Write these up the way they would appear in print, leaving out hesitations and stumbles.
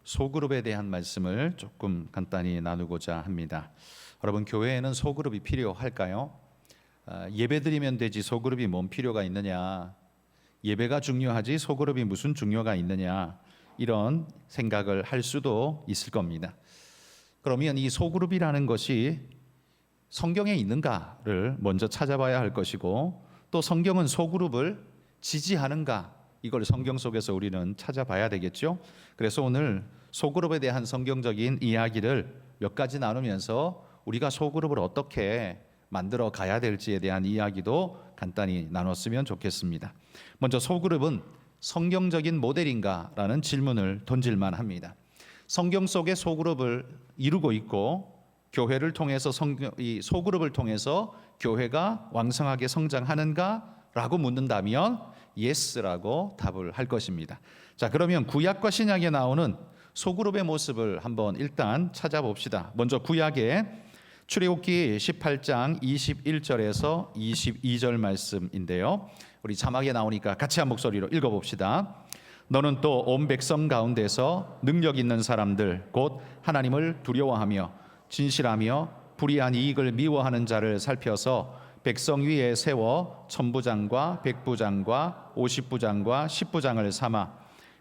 소그룹에 대한 말씀을 조금 간단히 나누고자 합니다. 여러분, 교회에는 소그룹이 필요할까요? 예배드리면 되지 소그룹이 뭔 필요가 있느냐? 예배가 중요하지 소그룹이 무슨 중요가 있느냐? 이런 생각을 할 수도 있을 겁니다. 그러면 이 소그룹이라는 것이 성경에 있는가를 먼저 찾아봐야 할 것이고, 또 성경은 소그룹을 지지하는가, 이걸 성경 속에서 우리는 찾아봐야 되겠죠. 그래서 오늘 소그룹에 대한 성경적인 이야기를 몇 가지 나누면서 우리가 소그룹을 어떻게 만들어 가야 될지에 대한 이야기도 간단히 나눴으면 좋겠습니다. 먼저, 소그룹은 성경적인 모델인가라는 질문을 던질만 합니다. 성경 속의 소그룹을 이루고 있고, 교회를 통해서 이 소그룹을 통해서 교회가 왕성하게 성장하는가라고 묻는다면 예스라고 답을 할 것입니다. 자, 그러면 구약과 신약에 나오는 소그룹의 모습을 한번 일단 찾아봅시다. 먼저 구약의 출애굽기 18장 21절에서 22절 말씀인데요. 우리 자막에 나오니까 같이 한 목소리로 읽어봅시다. 너는 또 온 백성 가운데서 능력 있는 사람들 곧 하나님을 두려워하며 진실하며 불의한 이익을 미워하는 자를 살펴서 백성 위에 세워 천부장과 백부장과 50부장과 10부장을 삼아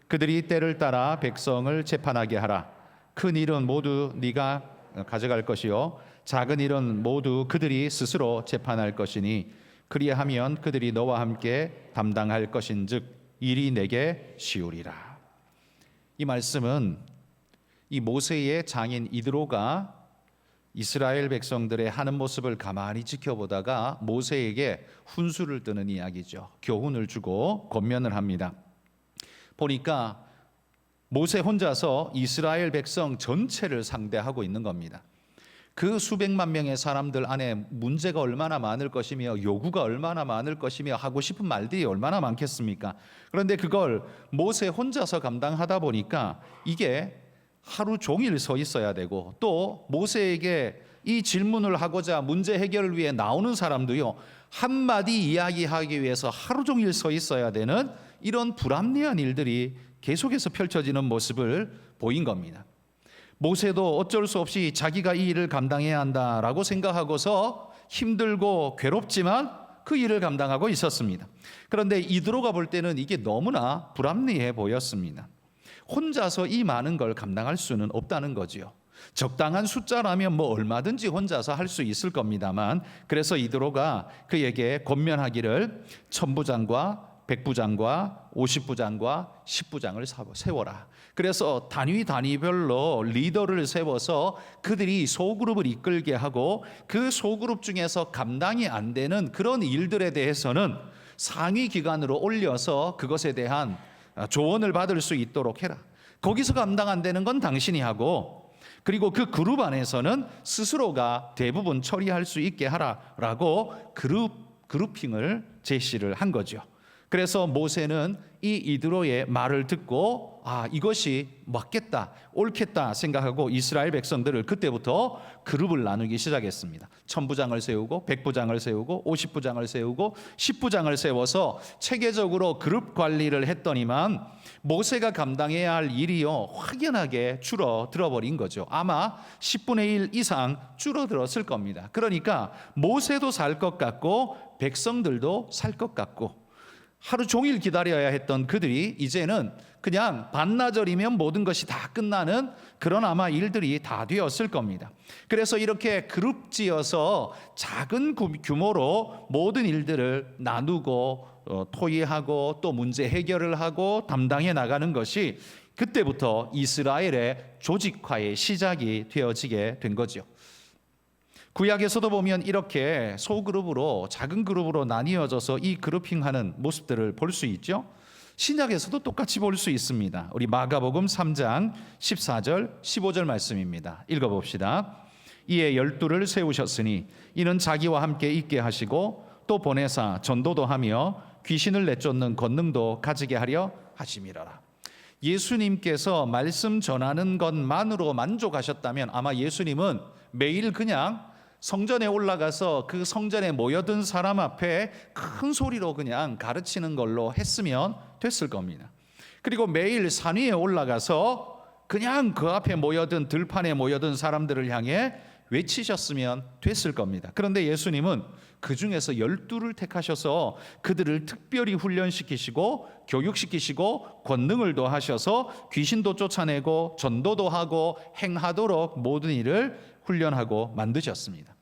그들이 때를 따라 백성을 재판하게 하라. 큰 일은 모두 네가 가져갈 것이요 작은 일은 모두 그들이 스스로 재판할 것이니 그리하면 그들이 너와 함께 담당할 것인즉 일이 내게 쉬우리라. 이 말씀은 이 모세의 장인 이드로가 이스라엘 백성들의 하는 모습을 가만히 지켜보다가 모세에게 훈수를 뜨는 이야기죠. 교훈을 주고 권면을 합니다. 보니까 모세 혼자서 이스라엘 백성 전체를 상대하고 있는 겁니다. 그 수백만 명의 사람들 안에 문제가 얼마나 많을 것이며 요구가 얼마나 많을 것이며 하고 싶은 말들이 얼마나 많겠습니까? 그런데 그걸 모세 혼자서 감당하다 보니까 이게 하루 종일 서 있어야 되고, 또 모세에게 이 질문을 하고자 문제 해결을 위해 나오는 사람도요, 한마디 이야기하기 위해서 하루 종일 서 있어야 되는 이런 불합리한 일들이 계속해서 펼쳐지는 모습을 보인 겁니다. 모세도 어쩔 수 없이 자기가 이 일을 감당해야 한다라고 생각하고서 힘들고 괴롭지만 그 일을 감당하고 있었습니다. 그런데 이드로가 볼 때는 이게 너무나 불합리해 보였습니다. 혼자서 이 많은 걸 감당할 수는 없다는 거지요. 적당한 숫자라면 뭐 얼마든지 혼자서 할 수 있을 겁니다만, 그래서 이드로가 그에게 권면하기를 천부장과 백부장과 50부장과 10부장을 세워라. 그래서 단위별로 리더를 세워서 그들이 소그룹을 이끌게 하고, 그 소그룹 중에서 감당이 안 되는 그런 일들에 대해서는 상위 기관으로 올려서 그것에 대한 조언을 받을 수 있도록 해라. 거기서 감당 안 되는 건 당신이 하고, 그리고 그 그룹 안에서는 스스로가 대부분 처리할 수 있게 하라라고 그룹핑을 제시를 한 거죠. 그래서 모세는 이 이드로의 말을 듣고 이것이 맞겠다, 옳겠다 생각하고 이스라엘 백성들을 그때부터 그룹을 나누기 시작했습니다. 천부장을 세우고 백부장을 세우고 50부장을 세우고 10부장을 세워서 체계적으로 그룹 관리를 했더니만 모세가 감당해야 할 일이요 확연하게 줄어들어 버린 거죠. 아마 10분의 1 이상 줄어들었을 겁니다. 그러니까 모세도 살 것 같고 백성들도 살 것 같고, 하루 종일 기다려야 했던 그들이 이제는 그냥 반나절이면 모든 것이 다 끝나는 그런 아마 일들이 다 되었을 겁니다. 그래서 이렇게 그룹지어서 작은 규모로 모든 일들을 나누고 토의하고 또 문제 해결을 하고 담당해 나가는 것이 그때부터 이스라엘의 조직화의 시작이 되어지게 된 거죠. 구약에서도 보면 이렇게 소그룹으로, 작은 그룹으로 나뉘어져서 이 그룹핑하는 모습들을 볼 수 있죠. 신약에서도 똑같이 볼 수 있습니다. 우리 마가복음 3장 14절 15절 말씀입니다. 읽어봅시다. 이에 12를 세우셨으니 이는 자기와 함께 있게 하시고 또 보내사 전도도 하며 귀신을 내쫓는 권능도 가지게 하려 하심이라. 예수님께서 말씀 전하는 것만으로 만족하셨다면 아마 예수님은 매일 그냥 성전에 올라가서 그 성전에 모여든 사람 앞에 큰 소리로 그냥 가르치는 걸로 했으면 됐을 겁니다. 그리고 매일 산 위에 올라가서 그냥 그 앞에 모여든 들판에 모여든 사람들을 향해 외치셨으면 됐을 겁니다. 그런데 예수님은 그 중에서 12를 택하셔서 그들을 특별히 훈련시키시고 교육시키시고 권능을 더하셔서 귀신도 쫓아내고 전도도 하고 행하도록 모든 일을 훈련하고 만드셨습니다.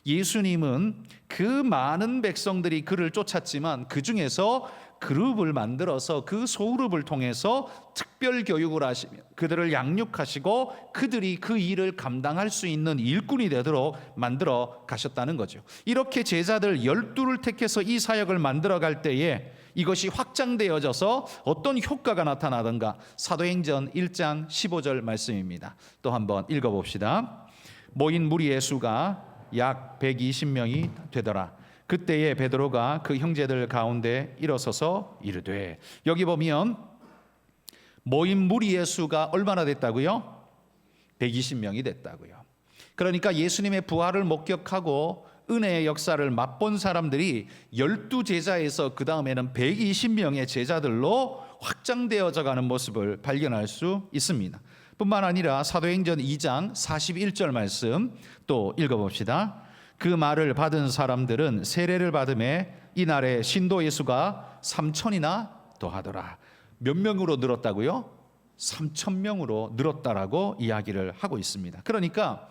예수님은 그 많은 백성들이 그를 쫓았지만 그 중에서 그룹을 만들어서 그 소그룹을 통해서 특별 교육을 하시며 그들을 양육하시고 그들이 그 일을 감당할 수 있는 일꾼이 되도록 만들어 가셨다는 거죠. 이렇게 제자들 12를 택해서 이 사역을 만들어 갈 때에 이것이 확장되어져서 어떤 효과가 나타나던가, 사도행전 1장 15절 말씀입니다. 또 한번 읽어봅시다. 모인 무리의 수가 약 120명이 되더라. 그때에 베드로가 그 형제들 가운데 일어서서 이르되, 여기 보면 모인 무리의 수가 얼마나 됐다고요? 120명이 됐다고요. 그러니까 예수님의 부활을 목격하고 은혜의 역사를 맛본 사람들이 12제자에서 그 다음에는 120명의 제자들로 확장되어져 가는 모습을 발견할 수 있습니다. 뿐만 아니라 사도행전 2장 41절 말씀 또 읽어봅시다. 그 말을 받은 사람들은 세례를 받음에 이날에 신도의 수가 3,000이나 더하더라. 몇 명으로 늘었다고요? 3,000명으로 늘었다라고 이야기를 하고 있습니다. 그러니까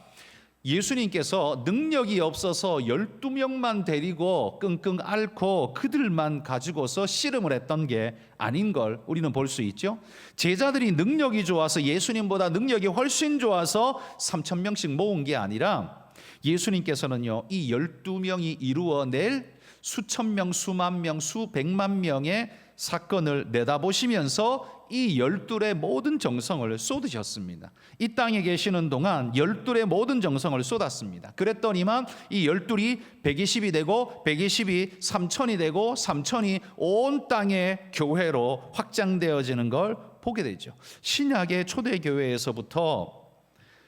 예수님께서 능력이 없어서 12명만 데리고 끙끙 앓고 그들만 가지고서 씨름을 했던 게 아닌 걸 우리는 볼 수 있죠. 제자들이 능력이 좋아서, 예수님보다 능력이 훨씬 좋아서 3,000명씩 모은 게 아니라 예수님께서는요, 이 12명이 이루어낼 수천 명, 수만 명, 수백만 명의 사건을 내다보시면서 이 12의 모든 정성을 쏟으셨습니다. 이 땅에 계시는 동안 12의 모든 정성을 쏟았습니다. 그랬더니만 이 12이 120이 되고 120이 3,000이 되고 3,000이 온 땅의 교회로 확장되어지는 걸 보게 되죠. 신약의 초대교회에서부터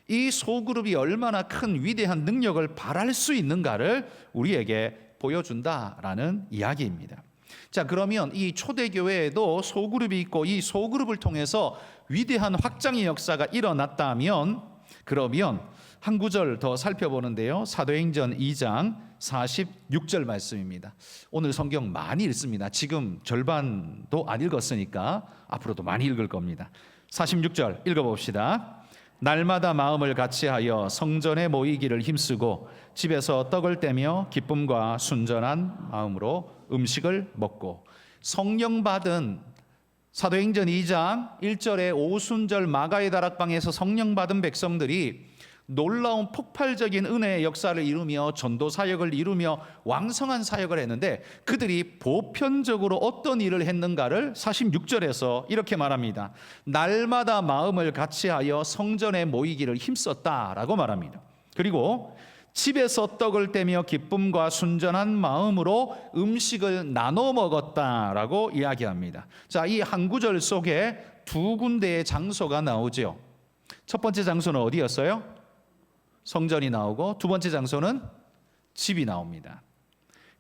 이 소그룹이 얼마나 큰 위대한 능력을 발할 수 있는가를 우리에게 보여준다라는 이야기입니다. 자, 그러면 이 초대교회에도 소그룹이 있고 이 소그룹을 통해서 위대한 확장의 역사가 일어났다면, 그러면 한 구절 더 살펴보는데요. 사도행전 2장 46절 말씀입니다. 오늘 성경 많이 읽습니다. 지금 절반도 안 읽었으니까 앞으로도 많이 읽을 겁니다. 46절 읽어봅시다. 날마다 마음을 같이하여 성전에 모이기를 힘쓰고 집에서 떡을 떼며 기쁨과 순전한 마음으로 음식을 먹고. 성령 받은, 사도행전 2장 1절에 오순절 마가의 다락방에서 성령 받은 백성들이 놀라운 폭발적인 은혜의 역사를 이루며 전도 사역을 이루며 왕성한 사역을 했는데, 그들이 보편적으로 어떤 일을 했는가를 46절에서 이렇게 말합니다. 날마다 마음을 같이하여 성전에 모이기를 힘썼다라고 말합니다. 그리고 집에서 떡을 떼며 기쁨과 순전한 마음으로 음식을 나눠 먹었다라고 이야기합니다. 자, 이 한 구절 속에 두 군데의 장소가 나오죠. 첫 번째 장소는 어디였어요? 성전이 나오고, 두 번째 장소는 집이 나옵니다.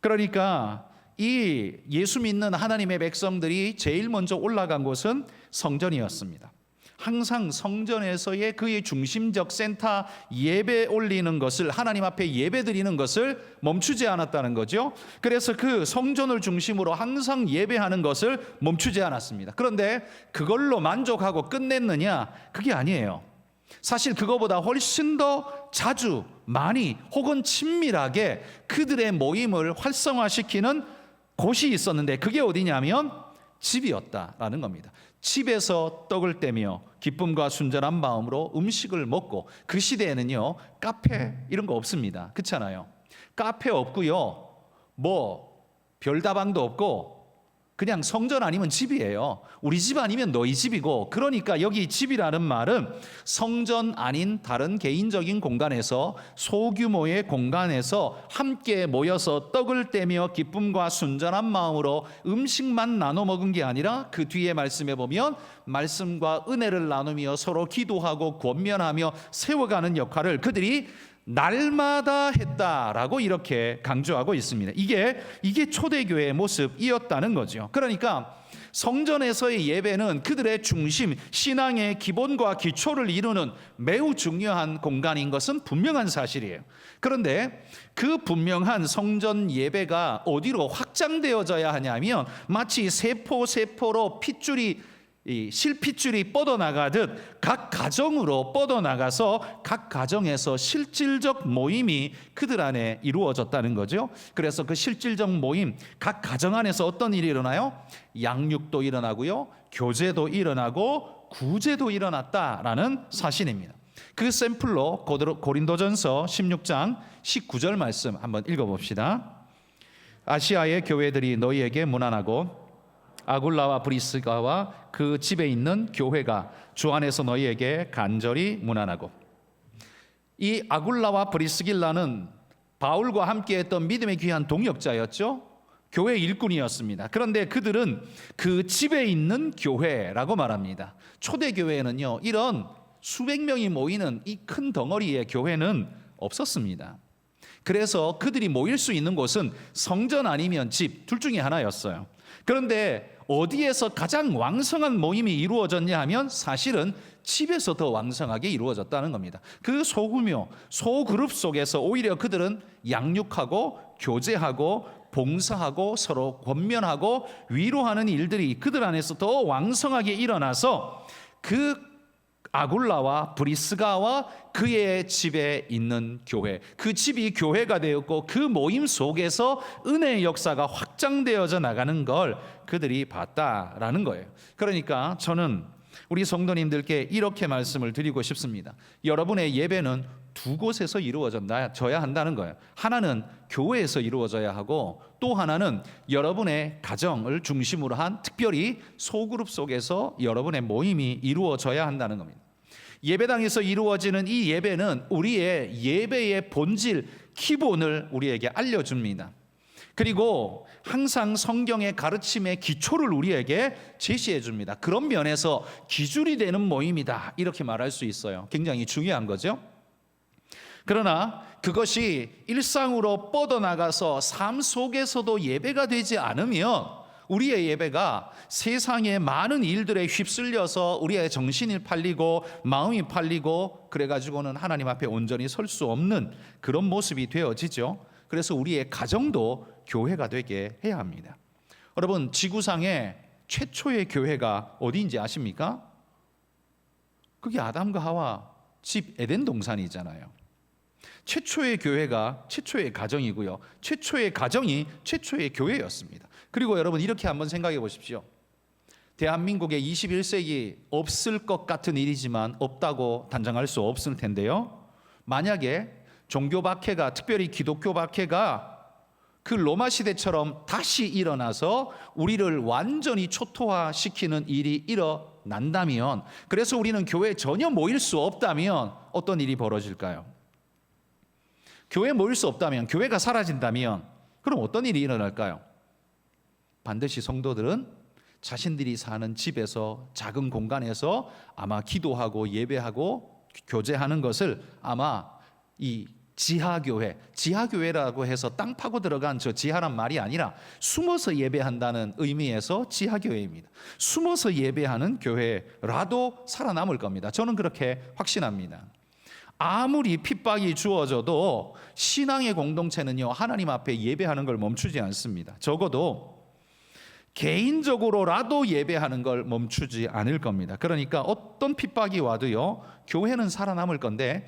그러니까 이 예수 믿는 하나님의 백성들이 제일 먼저 올라간 곳은 성전이었습니다. 항상 성전에서의 그의 중심적 센터, 예배 올리는 것을, 하나님 앞에 예배 드리는 것을 멈추지 않았다는 거죠. 그래서 그 성전을 중심으로 항상 예배하는 것을 멈추지 않았습니다. 그런데 그걸로 만족하고 끝냈느냐? 그게 아니에요. 사실 그거보다 훨씬 더 자주, 많이, 혹은 친밀하게 그들의 모임을 활성화시키는 곳이 있었는데, 그게 어디냐면 집이었다라는 겁니다. 집에서 떡을 떼며 기쁨과 순전한 마음으로 음식을 먹고. 그 시대에는요, 카페 이런 거 없습니다. 그렇잖아요. 카페 없고요, 뭐 별다방도 없고, 그냥 성전 아니면 집이에요. 우리 집 아니면 너희 집이고. 그러니까 여기 집이라는 말은 성전 아닌 다른 개인적인 공간에서, 소규모의 공간에서 함께 모여서 떡을 떼며 기쁨과 순전한 마음으로 음식만 나눠 먹은 게 아니라, 그 뒤에 말씀에 보면 말씀과 은혜를 나누며 서로 기도하고 권면하며 세워가는 역할을 그들이 날마다 했다라고 이렇게 강조하고 있습니다. 이게 초대교회의 모습이었다는 거죠. 그러니까 성전에서의 예배는 그들의 중심, 신앙의 기본과 기초를 이루는 매우 중요한 공간인 것은 분명한 사실이에요. 그런데 그 분명한 성전 예배가 어디로 확장되어져야 하냐면 마치 세포로 실핏줄이 뻗어나가듯 각 가정으로 뻗어나가서 각 가정에서 실질적 모임이 그들 안에 이루어졌다는 거죠. 그래서 그 실질적 모임, 각 가정 안에서 어떤 일이 일어나요? 양육도 일어나고요, 교제도 일어나고 구제도 일어났다라는 사실입니다. 그 샘플로 고린도전서 16장 19절 말씀 한번 읽어봅시다. 아시아의 교회들이 너희에게 문안하고 아굴라와 브리스가와 그 집에 있는 교회가 주 안에서 너희에게 간절히 문안하고. 이 아굴라와 브리스길라는 바울과 함께했던 믿음의 귀한 동역자였죠. 교회 일꾼이었습니다. 그런데 그들은 그 집에 있는 교회라고 말합니다. 초대교회에는요, 이런 수백 명이 모이는 이 큰 덩어리의 교회는 없었습니다. 그래서 그들이 모일 수 있는 곳은 성전 아니면 집 둘 중에 하나였어요. 그런데 어디에서 가장 왕성한 모임이 이루어졌냐 하면 사실은 집에서 더 왕성하게 이루어졌다는 겁니다. 그 소규모, 소그룹 속에서 오히려 그들은 양육하고 교제하고 봉사하고 서로 권면하고 위로하는 일들이 그들 안에서 더 왕성하게 일어나서 그 아굴라와 브리스가와 그의 집에 있는 교회, 그 집이 교회가 되었고 그 모임 속에서 은혜의 역사가 확장되어져 나가는 걸 그들이 봤다라는 거예요. 그러니까 저는 우리 성도님들께 이렇게 말씀을 드리고 싶습니다. 여러분의 예배는 두 곳에서 이루어져야 한다는 거예요. 하나는 교회에서 이루어져야 하고 또 하나는 여러분의 가정을 중심으로 한 특별히 소그룹 속에서 여러분의 모임이 이루어져야 한다는 겁니다. 예배당에서 이루어지는 이 예배는 우리의 예배의 본질, 기본을 우리에게 알려줍니다. 그리고 항상 성경의 가르침의 기초를 우리에게 제시해 줍니다. 그런 면에서 기준이 되는 모임이다, 이렇게 말할 수 있어요. 굉장히 중요한 거죠. 그러나 그것이 일상으로 뻗어나가서 삶 속에서도 예배가 되지 않으면 우리의 예배가 세상의 많은 일들에 휩쓸려서 우리의 정신이 팔리고 마음이 팔리고 그래가지고는 하나님 앞에 온전히 설 수 없는 그런 모습이 되어지죠. 그래서 우리의 가정도 교회가 되게 해야 합니다. 여러분, 지구상의 최초의 교회가 어디인지 아십니까? 그게 아담과 하와 집 에덴 동산이잖아요. 최초의 교회가 최초의 가정이고요, 최초의 가정이 최초의 교회였습니다. 그리고 여러분, 이렇게 한번 생각해 보십시오. 대한민국에 21세기 없을 것 같은 일이지만 없다고 단정할 수 없을 텐데요, 만약에 종교 박해가, 특별히 기독교 박해가 그 로마 시대처럼 다시 일어나서 우리를 완전히 초토화시키는 일이 일어난다면, 그래서 우리는 교회에 전혀 모일 수 없다면 어떤 일이 벌어질까요? 교회에 모일 수 없다면, 교회가 사라진다면 그럼 어떤 일이 일어날까요? 반드시 성도들은 자신들이 사는 집에서, 작은 공간에서 아마 기도하고 예배하고 교제하는 것을 아마 이 지하교회라고 해서 땅 파고 들어간 저 지하란 말이 아니라 숨어서 예배한다는 의미에서 지하교회입니다. 숨어서 예배하는 교회라도 살아남을 겁니다. 저는 그렇게 확신합니다. 아무리 핍박이 주어져도 신앙의 공동체는요, 하나님 앞에 예배하는 걸 멈추지 않습니다. 적어도 개인적으로라도 예배하는 걸 멈추지 않을 겁니다. 그러니까 어떤 핍박이 와도요, 교회는 살아남을 건데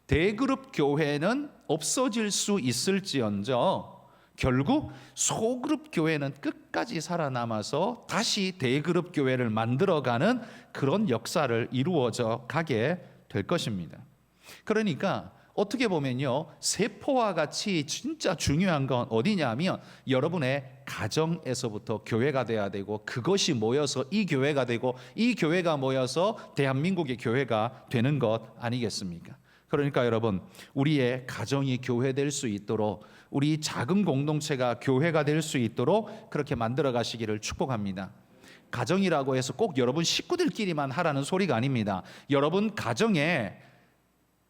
대그룹 교회는 없어질 수 있을지언정 결국 소그룹 교회는 끝까지 살아남아서 다시 대그룹 교회를 만들어가는 그런 역사를 이루어져 가게 될 것입니다. 그러니까 어떻게 보면요, 세포와 같이 진짜 중요한 건 어디냐면 여러분의 가정에서부터 교회가 돼야 되고, 그것이 모여서 이 교회가 되고, 이 교회가 모여서 대한민국의 교회가 되는 것 아니겠습니까? 그러니까 여러분, 우리의 가정이 교회 될 수 있도록, 우리 작은 공동체가 교회가 될 수 있도록 그렇게 만들어 가시기를 축복합니다. 가정이라고 해서 꼭 여러분 식구들끼리만 하라는 소리가 아닙니다. 여러분 가정에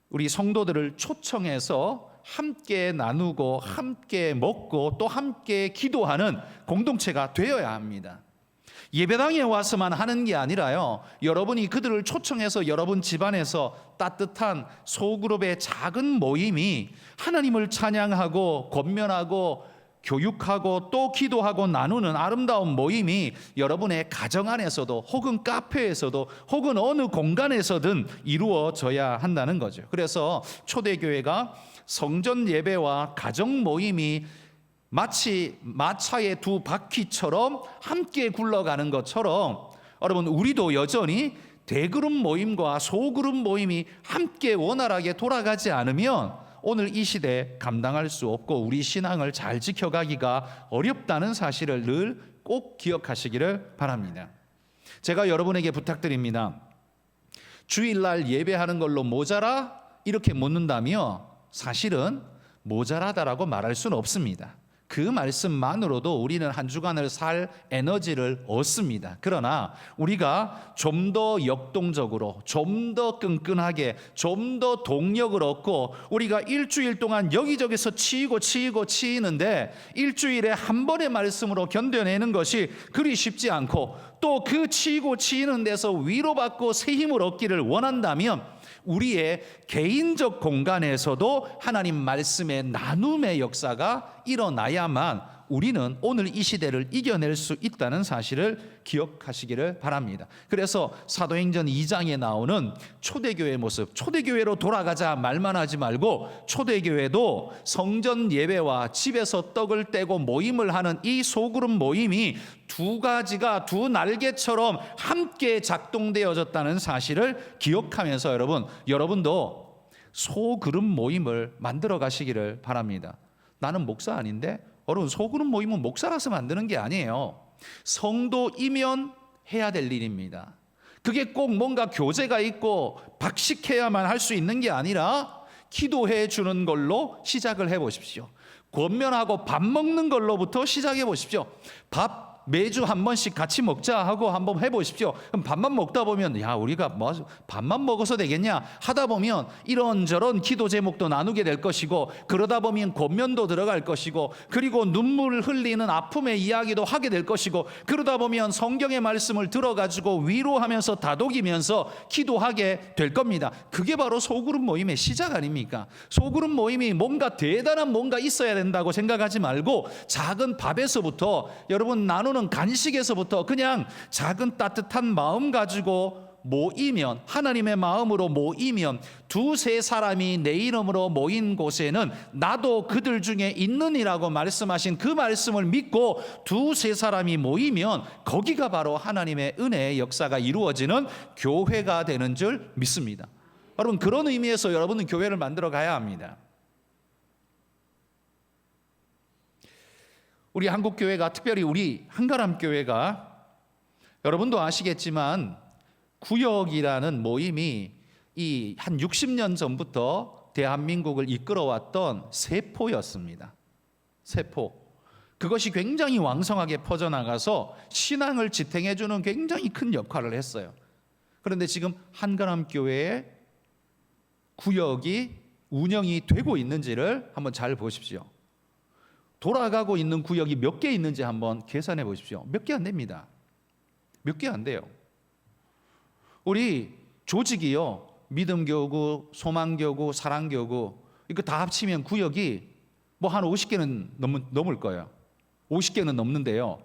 우리 성도들을 초청해서 함께 나누고 함께 먹고 또 함께 기도하는 공동체가 되어야 합니다. 예배당에 와서만 하는 게 아니라요, 여러분이 그들을 초청해서 여러분 집안에서 따뜻한 소그룹의 작은 모임이 하나님을 찬양하고 권면하고 교육하고 또 기도하고 나누는 아름다운 모임이 여러분의 가정 안에서도 혹은 카페에서도 혹은 어느 공간에서든 이루어져야 한다는 거죠. 그래서 초대교회가 성전 예배와 가정 모임이 마치 마차의 두 바퀴처럼 함께 굴러가는 것처럼, 여러분 우리도 여전히 대그룹 모임과 소그룹 모임이 함께 원활하게 돌아가지 않으면 오늘 이 시대에 감당할 수 없고 우리 신앙을 잘 지켜가기가 어렵다는 사실을 늘 꼭 기억하시기를 바랍니다. 제가 여러분에게 부탁드립니다. 주일날 예배하는 걸로 모자라? 이렇게 묻는다면 사실은 모자라다라고 말할 수는 없습니다. 그 말씀만으로도 우리는 한 주간을 살 에너지를 얻습니다. 그러나 우리가 좀 더 역동적으로, 좀 더 끈끈하게, 좀 더 동력을 얻고 우리가 일주일 동안 여기저기서 치이는데 일주일에 한 번의 말씀으로 견뎌내는 것이 그리 쉽지 않고, 또 그 치이는 데서 위로받고 새 힘을 얻기를 원한다면 우리의 개인적 공간에서도 하나님 말씀의 나눔의 역사가 일어나야만 우리는 오늘 이 시대를 이겨낼 수 있다는 사실을 기억하시기를 바랍니다. 그래서 사도행전 2장에 나오는 초대교회의 모습, 초대교회로 돌아가자 말만 하지 말고 초대교회도 성전 예배와 집에서 떡을 떼고 모임을 하는 이 소그룹 모임이 두 가지가 두 날개처럼 함께 작동되어졌다는 사실을 기억하면서 여러분도 소그룹 모임을 만들어 가시기를 바랍니다. 나는 목사 아닌데, 여러분 소그룹 모임은 목사라서 만드는 게 아니에요. 성도이면 해야 될 일입니다. 그게 꼭 뭔가 교제가 있고 박식해야만 할 수 있는 게 아니라 기도해 주는 걸로 시작을 해 보십시오. 권면하고 밥 먹는 걸로부터 시작해 보십시오. 밥 매주 한 번씩 같이 먹자 하고 한번 해보십시오. 그럼 밥만 먹다 보면 우리가 뭐 밥만 먹어서 되겠냐 하다 보면 이런저런 기도 제목도 나누게 될 것이고, 그러다 보면 권면도 들어갈 것이고, 그리고 눈물을 흘리는 아픔의 이야기도 하게 될 것이고, 그러다 보면 성경의 말씀을 들어가지고 위로하면서 다독이면서 기도하게 될 겁니다. 그게 바로 소그룹 모임의 시작 아닙니까? 소그룹 모임이 뭔가 대단한 뭔가 있어야 된다고 생각하지 말고 작은 밥에서부터, 여러분 나누는 간식에서부터 그냥 작은 따뜻한 마음 가지고 모이면, 하나님의 마음으로 모이면, 두세 사람이 내 이름으로 모인 곳에는 나도 그들 중에 있느니라고 말씀하신 그 말씀을 믿고 두세 사람이 모이면 거기가 바로 하나님의 은혜의 역사가 이루어지는 교회가 되는 줄 믿습니다. 여러분 그런 의미에서 여러분은 교회를 만들어 가야 합니다. 우리 한국교회가, 특별히 우리 한가람교회가 여러분도 아시겠지만 구역이라는 모임이 이 한 60년 전부터 대한민국을 이끌어왔던 세포였습니다. 세포. 그것이 굉장히 왕성하게 퍼져나가서 신앙을 지탱해주는 굉장히 큰 역할을 했어요. 그런데 지금 한가람교회의 구역이 운영이 되고 있는지를 한번 잘 보십시오. 돌아가고 있는 구역이 몇 개 있는지 한번 계산해 보십시오. 몇 개 안 됩니다. 몇 개 안 돼요. 우리 조직이요, 믿음교구, 소망교구, 사랑교구, 이거 다 합치면 구역이 뭐 한 50개는 넘을 거예요. 50개는 넘는데요.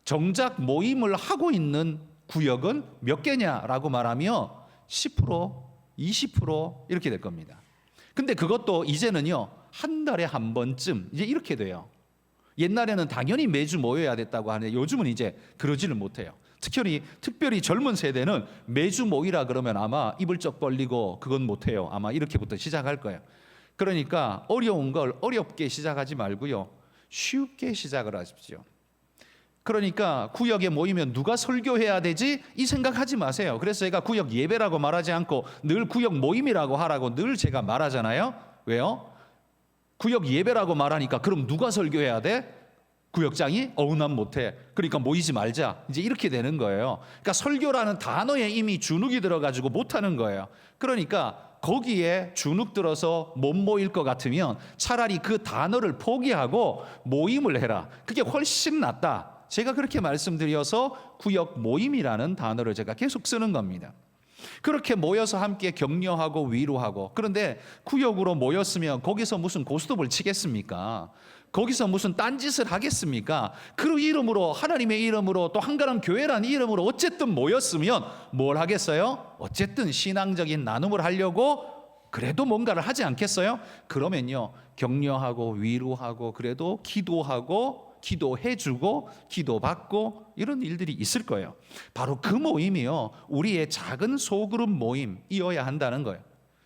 정작 모임을 하고 있는 구역은 몇 개냐라고 말하면 10%, 20% 이렇게 될 겁니다. 근데 그것도 이제는요, 한 달에 한 번쯤 이제 이렇게 돼요. 옛날에는 당연히 매주 모여야 됐다고 하는데 요즘은 이제 그러지를 못해요. 특별히 젊은 세대는 매주 모이라 그러면 아마 입을 쩍 벌리고 그건 못해요. 아마 이렇게부터 시작할 거예요. 그러니까 어려운 걸 어렵게 시작하지 말고요, 쉽게 시작을 하십시오. 그러니까 구역에 모이면 누가 설교해야 되지? 이 생각하지 마세요. 그래서 제가 구역 예배라고 말하지 않고 늘 구역 모임이라고 하라고 늘 제가 말하잖아요. 왜요? 구역 예배라고 말하니까 그럼 누가 설교해야 돼? 구역장이? 난 못해. 그러니까 모이지 말자. 이제 이렇게 되는 거예요. 그러니까 설교라는 단어에 이미 주눅이 들어가지고 못하는 거예요. 그러니까 거기에 주눅 들어서 못 모일 것 같으면 차라리 그 단어를 포기하고 모임을 해라. 그게 훨씬 낫다. 제가 그렇게 말씀드려서 구역 모임이라는 단어를 제가 계속 쓰는 겁니다. 그렇게 모여서 함께 격려하고 위로하고, 그런데 구역으로 모였으면 거기서 무슨 고스톱을 치겠습니까? 거기서 무슨 딴짓을 하겠습니까? 그 이름으로, 하나님의 이름으로, 또 한가람 교회라는 이름으로 어쨌든 모였으면 뭘 하겠어요? 어쨌든 신앙적인 나눔을 하려고 그래도 뭔가를 하지 않겠어요? 그러면요, 격려하고 위로하고, 그래도 기도하고, 기도해주고 기도받고 이런 일들이 있을 거예요. 바로 그 모임이요, 우리의 작은 소그룹 모임이어야 한다는 거예요.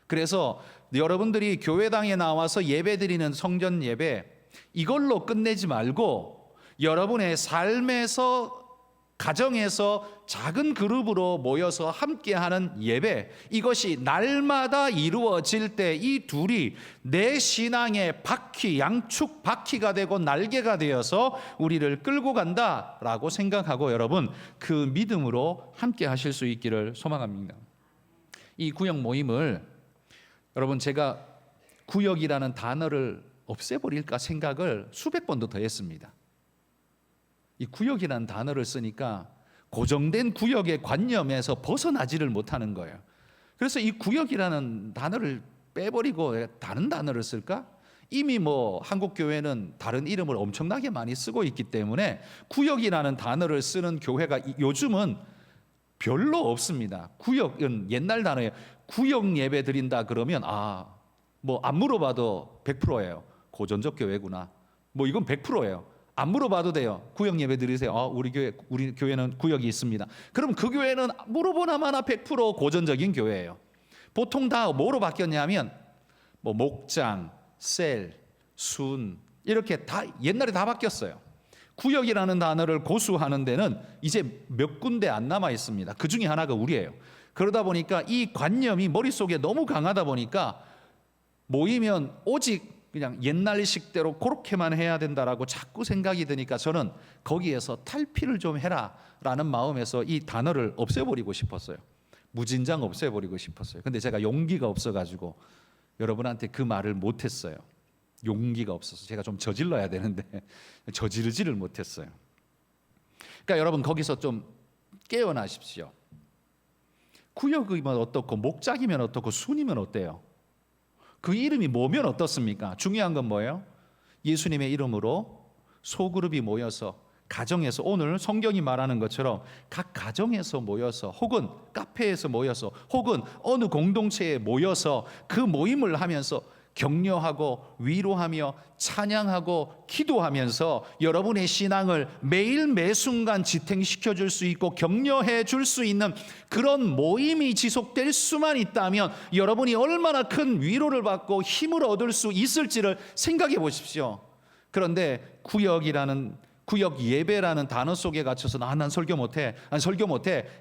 그래서 여러분들이 교회당에 나와서 예배드리는 성전 예배, 이걸로 끝내지 말고 여러분의 삶에서, 가정에서 작은 그룹으로 모여서 함께하는 예배, 이것이 날마다 이루어질 때 이 둘이 내 신앙의 바퀴, 양축 바퀴가 되고 날개가 되어서 우리를 끌고 간다라고 생각하고 여러분 그 믿음으로 함께 하실 수 있기를 소망합니다. 이 구역 모임을, 여러분 제가 구역이라는 단어를 없애버릴까 생각을 수백 번도 더 했습니다. 이 구역이라는 단어를 쓰니까 고정된 구역의 관념에서 벗어나지를 못하는 거예요. 그래서 이 구역이라는 단어를 빼버리고 다른 단어를 쓸까? 이미 뭐 한국 교회는 다른 이름을 엄청나게 많이 쓰고 있기 때문에 구역이라는 단어를 쓰는 교회가 요즘은 별로 없습니다. 구역은 옛날 단어예요. 구역 예배 드린다 그러면 뭐 안 물어봐도 100%예요. 고전적 교회구나. 뭐 이건 100%예요. 안 물어봐도 돼요. 구역 예배 드리세요. 우리 교회는 구역이 있습니다. 그럼 그 교회는 물어보나 마나 100% 고전적인 교회예요. 보통 다 뭐로 바뀌었냐면 뭐 목장, 셀, 순 이렇게 다 옛날에 다 바뀌었어요. 구역이라는 단어를 고수하는 데는 이제 몇 군데 안 남아 있습니다. 그 중에 하나가 우리예요. 그러다 보니까 이 관념이 머릿속에 너무 강하다 보니까 모이면 오직 그냥 옛날식대로 그렇게만 해야 된다라고 자꾸 생각이 드니까 저는 거기에서 탈피를 좀 해라라는 마음에서 이 단어를 없애버리고 싶었어요. 무진장 없애버리고 싶었어요. 근데 제가 용기가 없어가지고 여러분한테 그 말을 못했어요. 용기가 없어서 제가 좀 저질러야 되는데 저지르지를 못했어요. 그러니까 여러분 거기서 좀 깨어나십시오. 구역이면 어떻고 목장이면 어떻고 순이면 어때요? 그 이름이 뭐면 어떻습니까? 중요한 건 뭐예요? 예수님의 이름으로 소그룹이 모여서 가정에서, 오늘 성경이 말하는 것처럼 각 가정에서 모여서 혹은 카페에서 모여서 혹은 어느 공동체에 모여서 그 모임을 하면서 격려하고 위로하며 찬양하고 기도하면서 여러분의 신앙을 매일 매순간 지탱시켜 줄 수 있고 격려해 줄 수 있는 그런 모임이 지속될 수만 있다면 여러분이 얼마나 큰 위로를 받고 힘을 얻을 수 있을지를 생각해 보십시오. 그런데 구역 예배라는 단어 속에 갇혀서 난 설교 못해.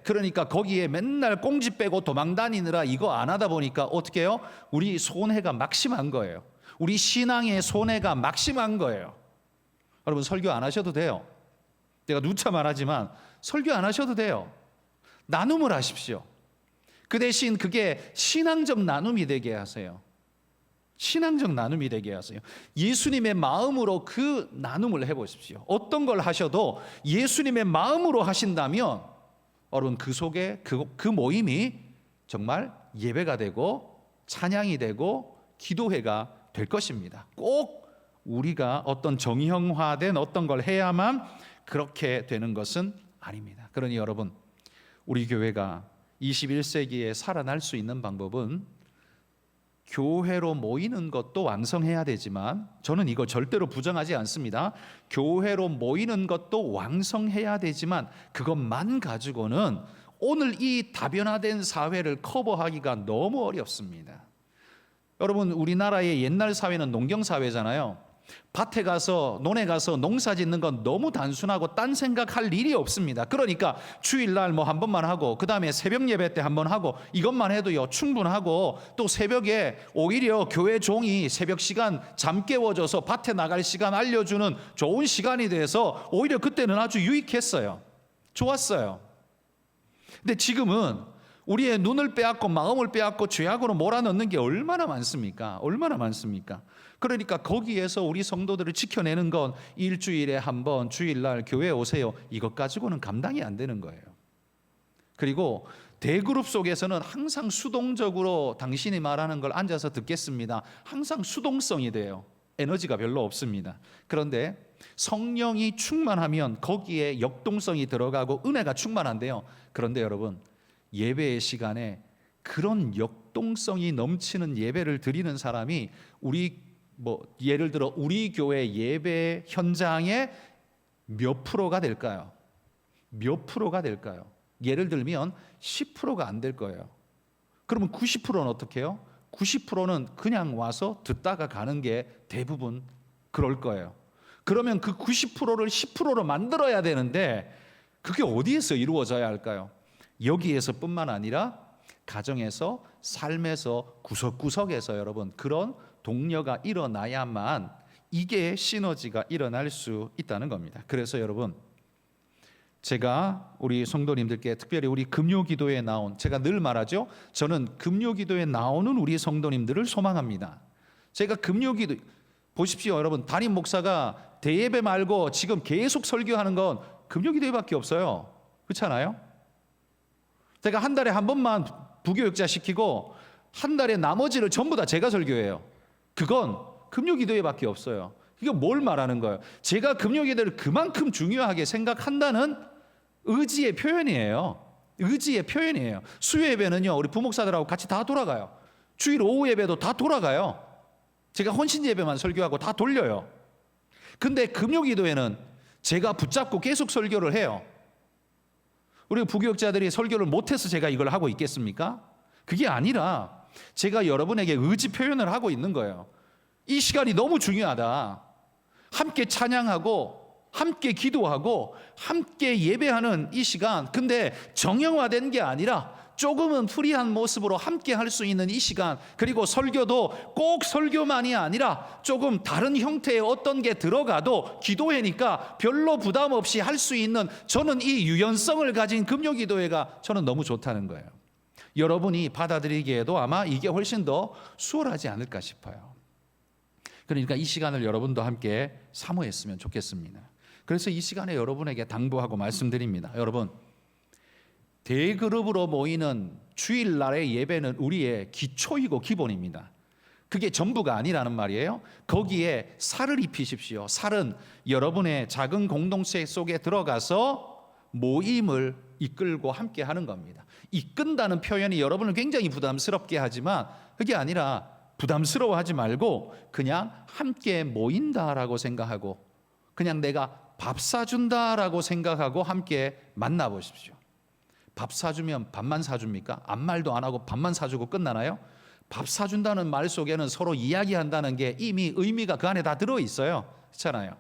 그러니까 거기에 맨날 꽁지 빼고 도망 다니느라 이거 안 하다 보니까 어떻게 해요? 우리 손해가 막심한 거예요. 우리 신앙의 손해가 막심한 거예요. 여러분 설교 안 하셔도 돼요. 내가 누차 말하지만 설교 안 하셔도 돼요. 나눔을 하십시오. 그 대신 그게 신앙적 나눔이 되게 하세요. 신앙적 나눔이 되게 하세요. 예수님의 마음으로 그 나눔을 해보십시오. 어떤 걸 하셔도 예수님의 마음으로 하신다면 여러분 그 속에 그 모임이 정말 예배가 되고 찬양이 되고 기도회가 될 것입니다. 꼭 우리가 어떤 정형화된 어떤 걸 해야만 그렇게 되는 것은 아닙니다. 그러니 여러분 우리 교회가 21세기에 살아날 수 있는 방법은 교회로 모이는 것도 왕성해야 되지만 저는 이거 절대로 부정하지 않습니다. 교회로 모이는 것도 왕성해야 되지만 그것만 가지고는 오늘 이 다변화된 사회를 커버하기가 너무 어렵습니다. 여러분 우리나라의 옛날 사회는 농경사회잖아요. 밭에 가서 논에 가서 농사 짓는 건 너무 단순하고 딴 생각할 일이 없습니다. 그러니까 주일날 뭐 한 번만 하고 그 다음에 새벽 예배 때 한 번 하고 이것만 해도요 충분하고 또 새벽에 오히려 교회 종이 새벽 시간 잠 깨워줘서 밭에 나갈 시간 알려주는 좋은 시간이 돼서 오히려 그때는 아주 유익했어요. 좋았어요. 근데 지금은 우리의 눈을 빼앗고 마음을 빼앗고 죄악으로 몰아넣는 게 얼마나 많습니까? 얼마나 많습니까? 그러니까 거기에서 우리 성도들을 지켜내는 건 일주일에 한 번 주일날 교회에 오세요, 이것 가지고는 감당이 안 되는 거예요. 그리고 대그룹 속에서는 항상 수동적으로 당신이 말하는 걸 앉아서 듣겠습니다. 항상 수동성이 돼요. 에너지가 별로 없습니다. 그런데 성령이 충만하면 거기에 역동성이 들어가고 은혜가 충만한데요. 그런데 여러분, 예배의 시간에 그런 역동성이 넘치는 예배를 드리는 사람이 예를 들어 우리 교회 예배 현장의 몇 프로가 될까요? 몇 프로가 될까요? 예를 들면 10%가 안 될 거예요. 그러면 90%는 어떻게 해요? 90%는 그냥 와서 듣다가 가는 게 대부분 그럴 거예요. 그러면 그 90%를 10%로 만들어야 되는데 그게 어디에서 이루어져야 할까요? 여기에서뿐만 아니라 가정에서, 삶에서, 구석구석에서 여러분 그런 동료가 일어나야만 이게 시너지가 일어날 수 있다는 겁니다. 그래서 여러분, 제가 우리 성도님들께 특별히 우리 금요기도에 나온, 제가 늘 말하죠, 저는 금요기도에 나오는 우리 성도님들을 소망합니다. 제가 금요기도, 보십시오 여러분, 담임 목사가 대예배 말고 지금 계속 설교하는 건 금요기도회밖에 없어요. 그렇잖아요? 제가 한 달에 한 번만 부교육자 시키고 한 달에 나머지를 전부 다 제가 설교해요. 그건 금요기도회밖에 없어요. 이거 뭘 말하는 거예요? 제가 금요기도를 그만큼 중요하게 생각한다는 의지의 표현이에요. 의지의 표현이에요. 수요 예배는요, 우리 부목사들하고 같이 다 돌아가요. 주일 오후 예배도 다 돌아가요. 제가 헌신 예배만 설교하고 다 돌려요. 근데 금요기도회는 제가 붙잡고 계속 설교를 해요. 우리 부교육자들이 설교를 못해서 제가 이걸 하고 있겠습니까? 그게 아니라 제가 여러분에게 의지 표현을 하고 있는 거예요. 이 시간이 너무 중요하다. 함께 찬양하고 함께 기도하고 함께 예배하는 이 시간, 근데 정형화된 게 아니라 조금은 프리한 모습으로 함께 할 수 있는 이 시간, 그리고 설교도 꼭 설교만이 아니라 조금 다른 형태의 어떤 게 들어가도 기도회니까 별로 부담 없이 할 수 있는, 저는 이 유연성을 가진 금요기도회가 저는 너무 좋다는 거예요. 여러분이 받아들이기에도 아마 이게 훨씬 더 수월하지 않을까 싶어요. 그러니까 이 시간을 여러분도 함께 사모했으면 좋겠습니다. 그래서 이 시간에 여러분에게 당부하고 말씀드립니다. 여러분, 대그룹으로 모이는 주일날의 예배는 우리의 기초이고 기본입니다. 그게 전부가 아니라는 말이에요. 거기에 살을 입히십시오. 살은 여러분의 작은 공동체 속에 들어가서 모임을 이끌고 함께 하는 겁니다. 이끈다는 표현이 여러분을 굉장히 부담스럽게 하지만 그게 아니라 부담스러워하지 말고 그냥 함께 모인다라고 생각하고, 그냥 내가 밥 사준다라고 생각하고 함께 만나보십시오. 밥 사주면 밥만 사줍니까? 아무 말도 안 하고 밥만 사주고 끝나나요? 밥 사준다는 말 속에는 서로 이야기한다는 게 이미 의미가 그 안에 다 들어있어요. 그렇잖아요.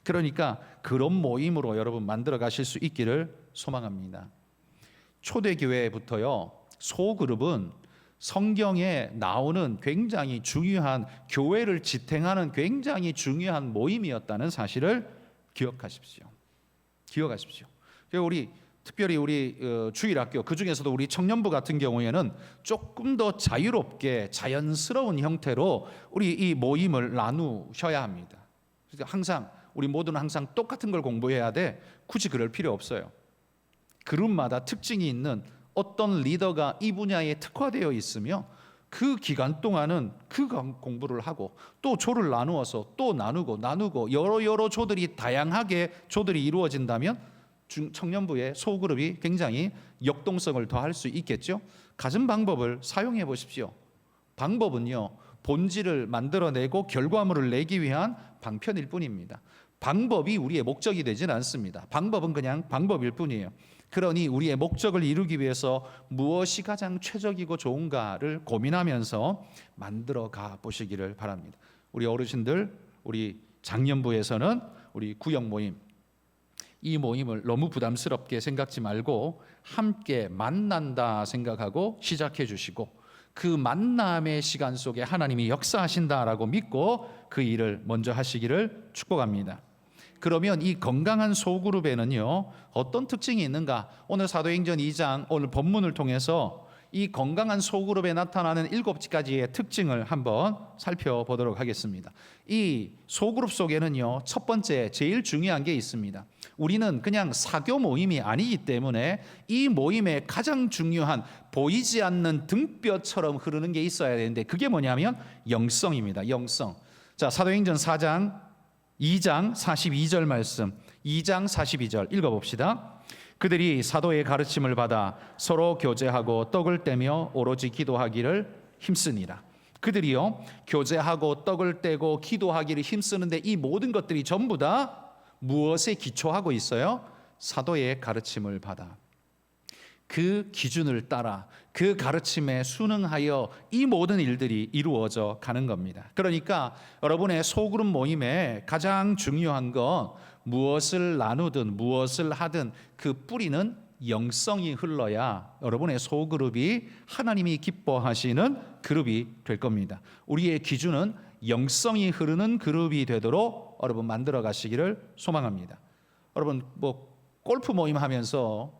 그러니까 그런 모임으로 여러분 만들어 가실 수 있기를 소망합니다. 초대교회부터요, 소그룹은 성경에 나오는 굉장히 중요한, 교회를 지탱하는 굉장히 중요한 모임이었다는 사실을 기억하십시오. 기억하십시오. 우리 특별히 우리 주일학교, 그 중에서도 우리 청년부 같은 경우에는 조금 더 자유롭게 자연스러운 형태로 우리 이 모임을 나누셔야 합니다. 그러니까 항상 우리 모두는 항상 똑같은 걸 공부해야 돼. 굳이 그럴 필요 없어요. 그룹마다 특징이 있는 어떤 리더가 이 분야에 특화되어 있으며 그 기간 동안은 그 공부를 하고 또 조를 나누어서 또 나누고 여러 조들이 다양하게 조들이 이루어진다면 청년부의 소그룹이 굉장히 역동성을 더할 수 있겠죠. 가진 방법을 사용해 보십시오. 방법은요, 본질을 만들어내고 결과물을 내기 위한 방편일 뿐입니다. 방법이 우리의 목적이 되지는 않습니다. 방법은 그냥 방법일 뿐이에요. 그러니 우리의 목적을 이루기 위해서 무엇이 가장 최적이고 좋은가를 고민하면서 만들어 가 보시기를 바랍니다. 우리 어르신들, 우리 장년부에서는 우리 구역 모임, 이 모임을 너무 부담스럽게 생각지 말고 함께 만난다 생각하고 시작해 주시고, 그 만남의 시간 속에 하나님이 역사하신다라고 믿고 그 일을 먼저 하시기를 축복합니다. 그러면 이 건강한 소그룹에는요, 어떤 특징이 있는가? 오늘 사도행전 2장 오늘 본문을 통해서 이 건강한 소그룹에 나타나는 7가지의 특징을 한번 살펴보도록 하겠습니다. 이 소그룹 속에는요, 첫 번째 제일 중요한 게 있습니다. 우리는 그냥 사교 모임이 아니기 때문에 이 모임에 가장 중요한 보이지 않는 등뼈처럼 흐르는 게 있어야 되는데, 그게 뭐냐면 영성입니다. 영성. 자, 사도행전 2장 42절 말씀, 2장 42절 읽어봅시다. 그들이 사도의 가르침을 받아 서로 교제하고 떡을 떼며 오로지 기도하기를 힘쓰니라. 그들이요, 교제하고 떡을 떼고 기도하기를 힘쓰는데 이 모든 것들이 전부 다 무엇에 기초하고 있어요? 사도의 가르침을 받아 그 기준을 따라 그 가르침에 순응하여 이 모든 일들이 이루어져 가는 겁니다. 그러니까 여러분의 소그룹 모임에 가장 중요한 건 무엇을 나누든 무엇을 하든 그 뿌리는 영성이 흘러야 여러분의 소그룹이 하나님이 기뻐하시는 그룹이 될 겁니다. 우리의 기준은 영성이 흐르는 그룹이 되도록 여러분 만들어 가시기를 소망합니다. 여러분 뭐 골프 모임 하면서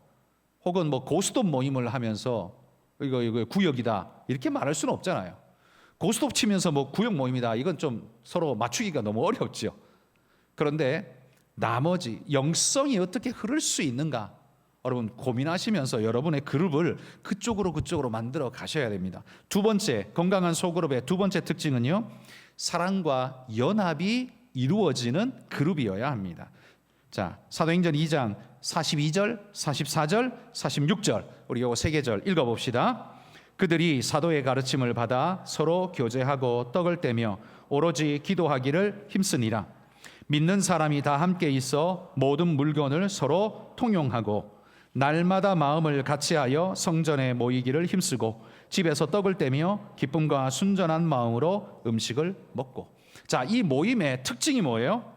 혹은 뭐 고스톱 모임을 하면서 이거 구역이다 이렇게 말할 수는 없잖아요. 고스톱 치면서 뭐 구역 모임이다, 이건 좀 서로 맞추기가 너무 어렵죠. 그런데 나머지 영성이 어떻게 흐를 수 있는가, 여러분 고민하시면서 여러분의 그룹을 그쪽으로 만들어 가셔야 됩니다. 두 번째, 건강한 소그룹의 두 번째 특징은요, 사랑과 연합이 이루어지는 그룹이어야 합니다. 자, 사도행전 2장 42절, 44절, 46절 우리 요거 세 계절 읽어봅시다. 그들이 사도의 가르침을 받아 서로 교제하고 떡을 떼며 오로지 기도하기를 힘쓰니라. 믿는 사람이 다 함께 있어 모든 물건을 서로 통용하고 날마다 마음을 같이하여 성전에 모이기를 힘쓰고 집에서 떡을 떼며 기쁨과 순전한 마음으로 음식을 먹고. 자, 이 모임의 특징이 뭐예요?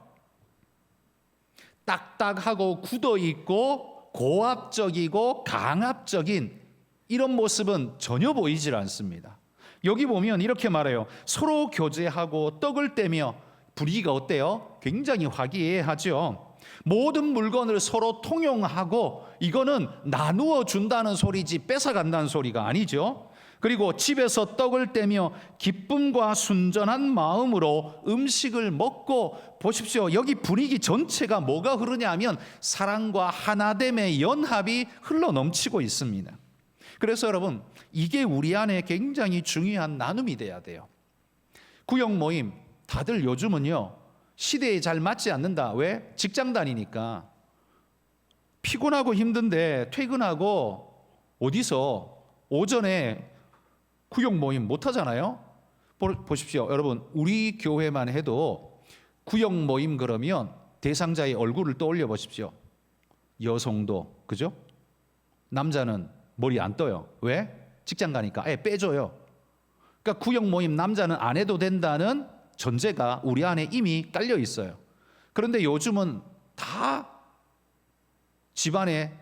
딱딱하고 굳어있고 고압적이고 강압적인 이런 모습은 전혀 보이질 않습니다. 여기 보면 이렇게 말해요. 서로 교제하고 떡을 떼며, 분위기가 어때요? 굉장히 화기애애하죠. 모든 물건을 서로 통용하고, 이거는 나누어 준다는 소리지 뺏어간다는 소리가 아니죠. 그리고 집에서 떡을 떼며 기쁨과 순전한 마음으로 음식을 먹고. 보십시오, 여기 분위기 전체가 뭐가 흐르냐 하면 사랑과 하나됨의 연합이 흘러넘치고 있습니다. 그래서 여러분, 이게 우리 안에 굉장히 중요한 나눔이 돼야 돼요. 구역 모임 다들 요즘은요 시대에 잘 맞지 않는다. 왜? 직장 다니니까 피곤하고 힘든데 퇴근하고 어디서 오전에 구역 모임 못 하잖아요. 보십시오 여러분, 우리 교회만 해도 구역 모임 그러면 대상자의 얼굴을 떠올려 보십시오. 여성도 그죠? 남자는 머리 안 떠요. 왜? 직장 가니까 아예 빼줘요. 그러니까 구역 모임 남자는 안 해도 된다는 전제가 우리 안에 이미 깔려 있어요. 그런데 요즘은 다 집안에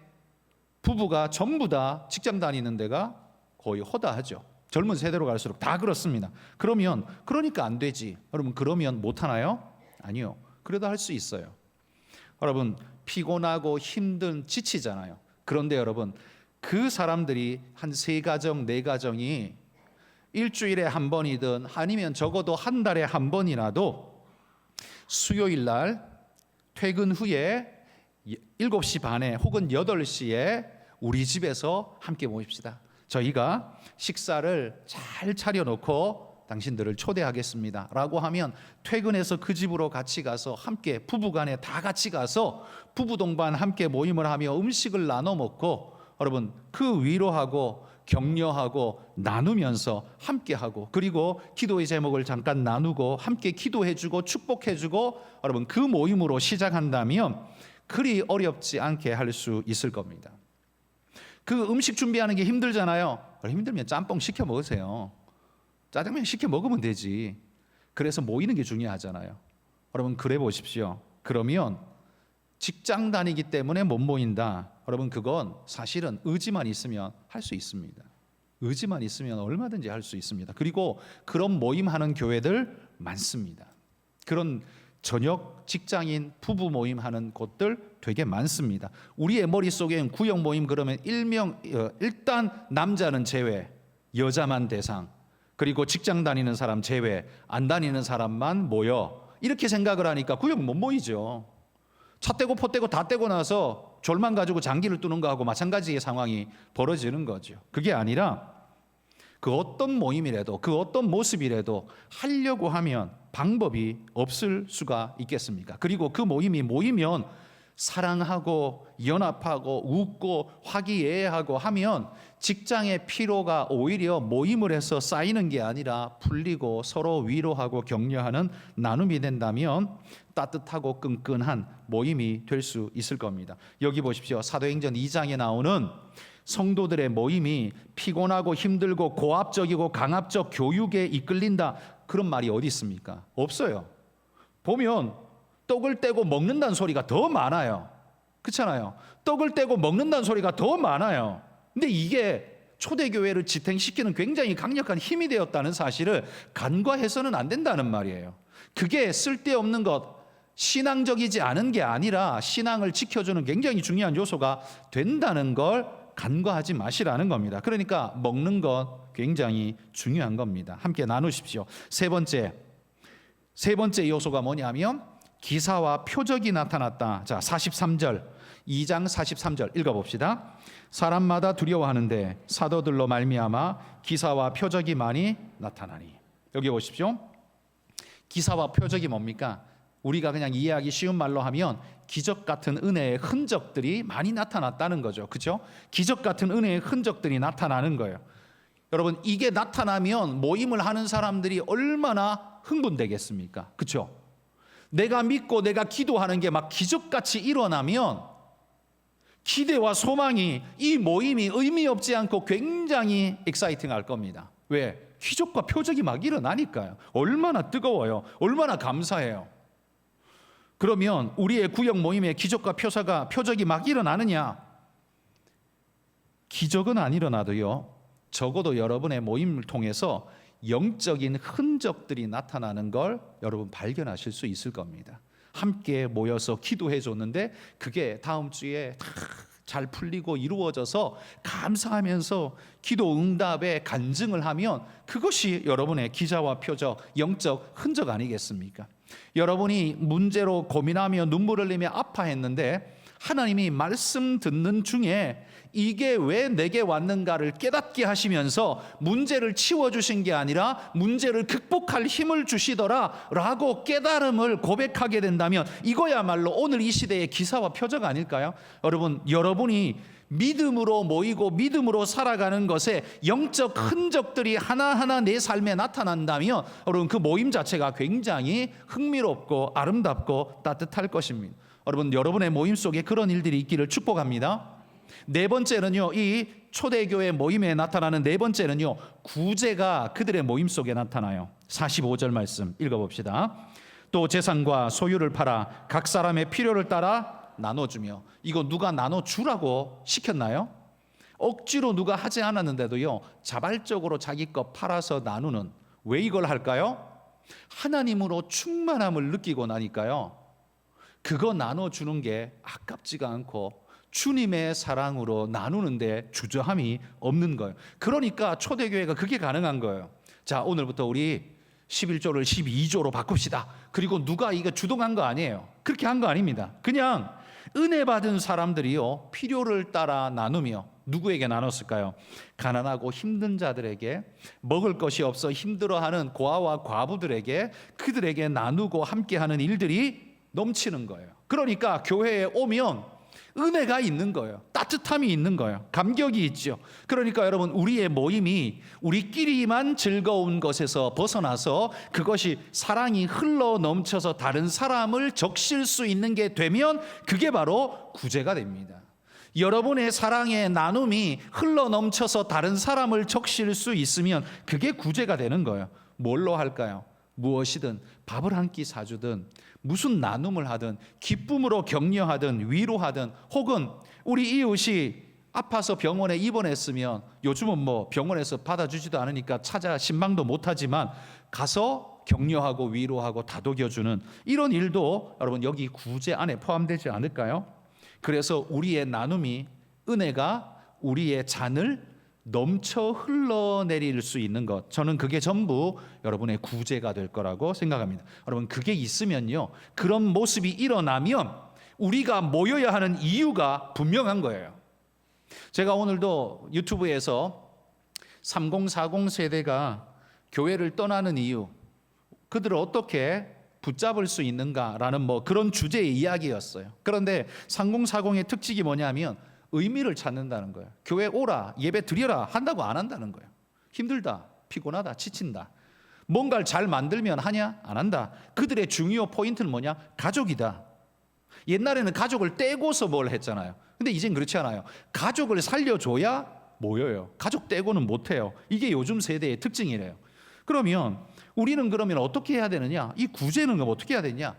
부부가 전부 다 직장 다니는 데가 거의 허다하죠. 젊은 세대로 갈수록 다 그렇습니다. 그러니까 안 되지. 여러분, 그러면 못 하나요? 아니요. 그래도 할 수 있어요. 여러분, 피곤하고 힘든 지치잖아요. 그런데 여러분, 그 사람들이 한 3가정, 4가정이 일주일에 한 번이든 아니면 적어도 한 달에 한 번이라도 수요일 날 퇴근 후에 7시 반에 혹은 8시에 우리 집에서 함께 모입시다. 저희가 식사를 잘 차려놓고 당신들을 초대하겠습니다 라고 하면 퇴근해서 그 집으로 같이 가서 함께 부부간에 다 같이 가서 부부 동반 함께 모임을 하며 음식을 나눠 먹고, 여러분 그 위로하고 격려하고 나누면서 함께하고, 그리고 기도의 제목을 잠깐 나누고 함께 기도해주고 축복해주고, 여러분 그 모임으로 시작한다면 그리 어렵지 않게 할 수 있을 겁니다. 그 음식 준비하는 게 힘들잖아요. 힘들면 짬뽕 시켜 먹으세요. 짜장면 시켜 먹으면 되지. 그래서 모이는 게 중요하잖아요. 여러분 그래 보십시오. 그러면 직장 다니기 때문에 못 모인다. 여러분 그건 사실은 의지만 있으면 할 수 있습니다. 의지만 있으면 얼마든지 할 수 있습니다. 그리고 그런 모임하는 교회들 많습니다. 그런 저녁 직장인 부부 모임하는 곳들 되게 많습니다. 우리의 머릿속엔 구역 모임 그러면 일단 남자는 제외, 여자만 대상, 그리고 직장 다니는 사람 제외, 안 다니는 사람만 모여, 이렇게 생각을 하니까 구역 못 모이죠. 차 떼고 포 떼고 다 떼고 나서 졸만 가지고 장기를 뜨는 거하고 마찬가지의 상황이 벌어지는 거죠. 그게 아니라 그 어떤 모임이라도, 그 어떤 모습이라도 하려고 하면 방법이 없을 수가 있겠습니까? 그리고 그 모임이 모이면 사랑하고 연합하고 웃고 화기애애하고 하면 직장의 피로가 오히려 모임을 해서 쌓이는 게 아니라 풀리고 서로 위로하고 격려하는 나눔이 된다면 따뜻하고 끈끈한 모임이 될 수 있을 겁니다. 여기 보십시오. 사도행전 2장에 나오는 성도들의 모임이 피곤하고 힘들고 고압적이고 강압적 교육에 이끌린다, 그런 말이 어디 있습니까? 없어요. 보면 떡을 떼고 먹는다는 소리가 더 많아요. 그렇잖아요. 떡을 떼고 먹는다는 소리가 더 많아요. 근데 이게 초대교회를 지탱시키는 굉장히 강력한 힘이 되었다는 사실을 간과해서는 안 된다는 말이에요. 그게 쓸데없는 것, 신앙적이지 않은 게 아니라 신앙을 지켜주는 굉장히 중요한 요소가 된다는 걸 간과하지 마시라는 겁니다. 그러니까 먹는 것 굉장히 중요한 겁니다. 함께 나누십시오. 세 번째 요소가 뭐냐면 기사와 표적이 나타났다. 자, 43절, 2장 43절 읽어봅시다. 사람마다 두려워하는데 사도들로 말미암아 기사와 표적이 많이 나타나니. 여기 보십시오. 기사와 표적이 뭡니까? 우리가 그냥 이해하기 쉬운 말로 하면 기적 같은 은혜의 흔적들이 많이 나타났다는 거죠. 그렇죠? 기적 같은 은혜의 흔적들이 나타나는 거예요. 여러분, 이게 나타나면 모임을 하는 사람들이 얼마나 흥분되겠습니까? 그렇죠? 내가 믿고 내가 기도하는 게 막 기적같이 일어나면 기대와 소망이, 이 모임이 의미 없지 않고 굉장히 익사이팅할 겁니다. 왜? 기적과 표적이 막 일어나니까요. 얼마나 뜨거워요. 얼마나 감사해요. 그러면 우리의 구역 모임에 기적과 표적이 막 일어나느냐? 기적은 안 일어나도요, 적어도 여러분의 모임을 통해서 영적인 흔적들이 나타나는 걸 여러분 발견하실 수 있을 겁니다. 함께 모여서 기도해 줬는데 그게 다음 주에 다 잘 풀리고 이루어져서 감사하면서 기도 응답에 간증을 하면 그것이 여러분의 기사와 표적, 영적 흔적 아니겠습니까? 여러분이 문제로 고민하며 눈물을 흘리며 아파했는데 하나님이 말씀 듣는 중에 이게 왜 내게 왔는가를 깨닫게 하시면서 문제를 치워주신 게 아니라 문제를 극복할 힘을 주시더라 라고 깨달음을 고백하게 된다면 이거야말로 오늘 이 시대의 기사와 표적 아닐까요? 여러분이 믿음으로 모이고 믿음으로 살아가는 것에 영적 흔적들이 하나하나 내 삶에 나타난다면 여러분, 그 모임 자체가 굉장히 흥미롭고 아름답고 따뜻할 것입니다. 여러분의 모임 속에 그런 일들이 있기를 축복합니다. 네 번째는요, 이 초대교회 모임에 나타나는 네 번째는요, 구제가 그들의 모임 속에 나타나요. 45절 말씀 읽어봅시다. 또 재산과 소유를 팔아 각 사람의 필요를 따라 나눠주며. 이거 누가 나눠주라고 시켰나요? 억지로 누가 하지 않았는데도요, 자발적으로 자기 것 팔아서 나누는. 왜 이걸 할까요? 하나님으로 충만함을 느끼고 나니까요, 그거 나눠주는 게 아깝지가 않고 주님의 사랑으로 나누는데 주저함이 없는 거예요. 그러니까 초대교회가 그게 가능한 거예요. 자, 오늘부터 우리 11조를 12조로 바꿉시다. 그리고 누가 이거 주동한 거 아니에요. 그렇게 한 거 아닙니다. 그냥 은혜 받은 사람들이요, 필요를 따라 나누며. 누구에게 나눴을까요? 가난하고 힘든 자들에게, 먹을 것이 없어 힘들어하는 고아와 과부들에게, 그들에게 나누고 함께하는 일들이 넘치는 거예요. 그러니까 교회에 오면 은혜가 있는 거예요. 따뜻함이 있는 거예요. 감격이 있죠. 그러니까 여러분, 우리의 모임이 우리끼리만 즐거운 것에서 벗어나서 그것이 사랑이 흘러 넘쳐서 다른 사람을 적실 수 있는 게 되면 그게 바로 구제가 됩니다. 여러분의 사랑의 나눔이 흘러 넘쳐서 다른 사람을 적실 수 있으면 그게 구제가 되는 거예요. 뭘로 할까요? 무엇이든 밥을 한 끼 사주든 무슨 나눔을 하든 기쁨으로 격려하든 위로하든, 혹은 우리 이웃이 아파서 병원에 입원했으면 요즘은 뭐 병원에서 받아주지도 않으니까 찾아 신방도 못하지만 가서 격려하고 위로하고 다독여주는 이런 일도 여러분 여기 구제 안에 포함되지 않을까요? 그래서 우리의 나눔이, 은혜가 우리의 잔을 넘쳐 흘러내릴 수 있는 것, 저는 그게 전부 여러분의 구제가 될 거라고 생각합니다. 여러분, 그게 있으면요, 그런 모습이 일어나면 우리가 모여야 하는 이유가 분명한 거예요. 제가 오늘도 유튜브에서 3040 세대가 교회를 떠나는 이유, 그들을 어떻게 붙잡을 수 있는가라는 그런 주제의 이야기였어요. 그런데 3040의 특징이 뭐냐면 의미를 찾는다는 거예요. 교회 오라, 예배 드려라 한다고 안 한다는 거예요. 힘들다, 피곤하다, 지친다. 뭔가를 잘 만들면 하냐? 안 한다. 그들의 중요 포인트는 뭐냐? 가족이다. 옛날에는 가족을 떼고서 뭘 했잖아요. 근데 이젠 그렇지 않아요. 가족을 살려줘야 모여요. 가족 떼고는 못해요. 이게 요즘 세대의 특징이래요. 그러면 우리는 그러면 어떻게 해야 되느냐? 이 구제는 어떻게 해야 되냐?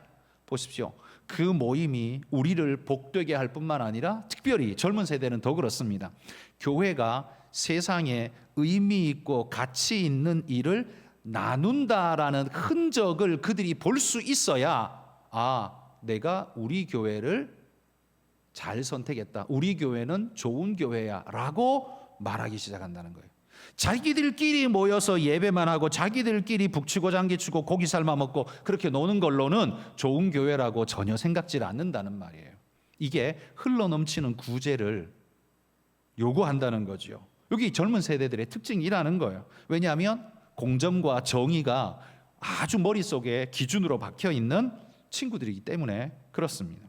보십시오. 그 모임이 우리를 복되게 할 뿐만 아니라 특별히 젊은 세대는 더 그렇습니다. 교회가 세상에 의미 있고 가치 있는 일을 나눈다라는 흔적을 그들이 볼 수 있어야, 내가 우리 교회를 잘 선택했다, 우리 교회는 좋은 교회야 라고 말하기 시작한다는 거예요. 자기들끼리 모여서 예배만 하고 자기들끼리 북치고 장기치고 고기 삶아 먹고 그렇게 노는 걸로는 좋은 교회라고 전혀 생각지 않는다는 말이에요. 이게 흘러넘치는 구제를 요구한다는 거죠. 여기 젊은 세대들의 특징이라는 거예요. 왜냐하면 공정과 정의가 아주 머릿속에 기준으로 박혀 있는 친구들이기 때문에 그렇습니다.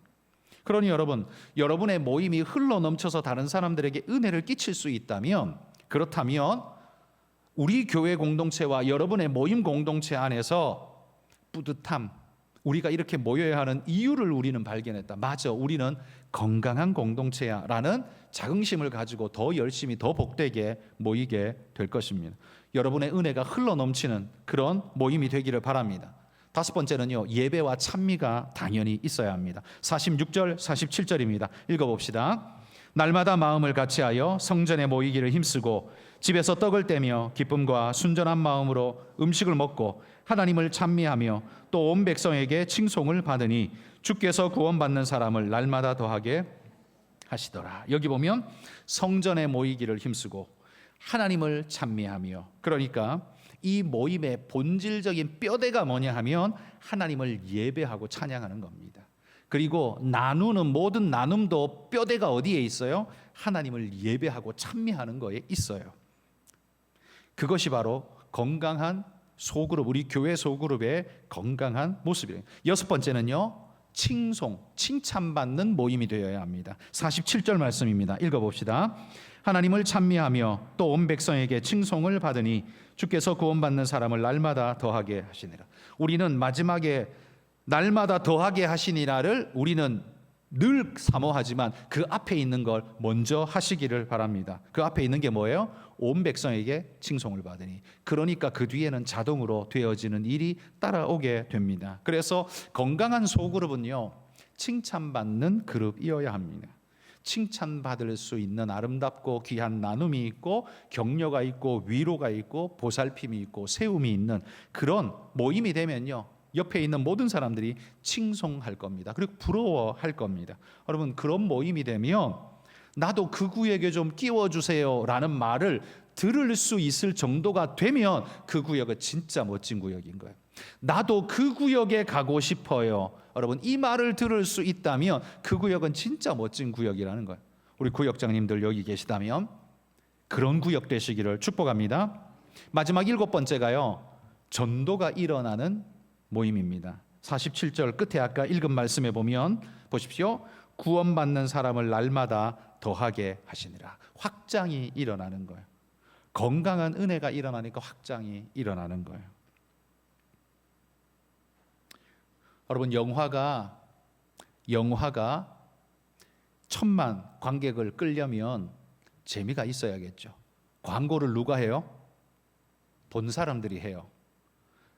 그러니 여러분, 여러분의 모임이 흘러넘쳐서 다른 사람들에게 은혜를 끼칠 수 있다면, 그렇다면 우리 교회 공동체와 여러분의 모임 공동체 안에서 뿌듯함, 우리가 이렇게 모여야 하는 이유를 우리는 발견했다. 맞아, 우리는 건강한 공동체야 라는 자긍심을 가지고 더 열심히 더 복되게 모이게 될 것입니다. 여러분의 은혜가 흘러넘치는 그런 모임이 되기를 바랍니다. 다섯 번째는요, 예배와 찬미가 당연히 있어야 합니다. 46절 47절입니다. 읽어봅시다. 날마다 마음을 같이하여 성전에 모이기를 힘쓰고 집에서 떡을 떼며 기쁨과 순전한 마음으로 음식을 먹고 하나님을 찬미하며 또 온 백성에게 칭송을 받으니 주께서 구원받는 사람을 날마다 더하게 하시더라. 여기 보면 성전에 모이기를 힘쓰고 하나님을 찬미하며, 그러니까 이 모임의 본질적인 뼈대가 뭐냐 하면 하나님을 예배하고 찬양하는 겁니다. 그리고 나누는 모든 나눔도 뼈대가 어디에 있어요? 하나님을 예배하고 찬미하는 거에 있어요. 그것이 바로 건강한 소그룹, 우리 교회 소그룹의 건강한 모습이에요. 여섯 번째는요, 칭송, 칭찬받는 모임이 되어야 합니다. 47절 말씀입니다. 읽어봅시다. 하나님을 찬미하며 또 온 백성에게 칭송을 받으니 주께서 구원받는 사람을 날마다 더하게 하시니라. 우리는 마지막에 날마다 더하게 하시니라를 우리는 늘 사모하지만 그 앞에 있는 걸 먼저 하시기를 바랍니다. 그 앞에 있는 게 뭐예요? 온 백성에게 칭송을 받으니. 그러니까 그 뒤에는 자동으로 되어지는 일이 따라오게 됩니다. 그래서 건강한 소그룹은요, 칭찬받는 그룹이어야 합니다. 칭찬받을 수 있는 아름답고 귀한 나눔이 있고 격려가 있고 위로가 있고 보살핌이 있고 세움이 있는 그런 모임이 되면요, 옆에 있는 모든 사람들이 칭송할 겁니다. 그리고 부러워할 겁니다. 여러분, 그런 모임이 되면 나도 그 구역에 좀 끼워주세요 라는 말을 들을 수 있을 정도가 되면 그 구역은 진짜 멋진 구역인 거예요. 나도 그 구역에 가고 싶어요. 여러분, 이 말을 들을 수 있다면 그 구역은 진짜 멋진 구역이라는 거예요. 우리 구역장님들 여기 계시다면 그런 구역 되시기를 축복합니다. 마지막 일곱 번째가요, 전도가 일어나는 모임입니다. 47절 끝에 아까 읽은 말씀에 보면 보십시오. 구원받는 사람을 날마다 더하게 하시니라. 확장이 일어나는 거예요. 건강한 은혜가 일어나니까 확장이 일어나는 거예요. 여러분, 영화가 1000만 관객을 끌려면 재미가 있어야겠죠. 광고를 누가 해요? 본 사람들이 해요.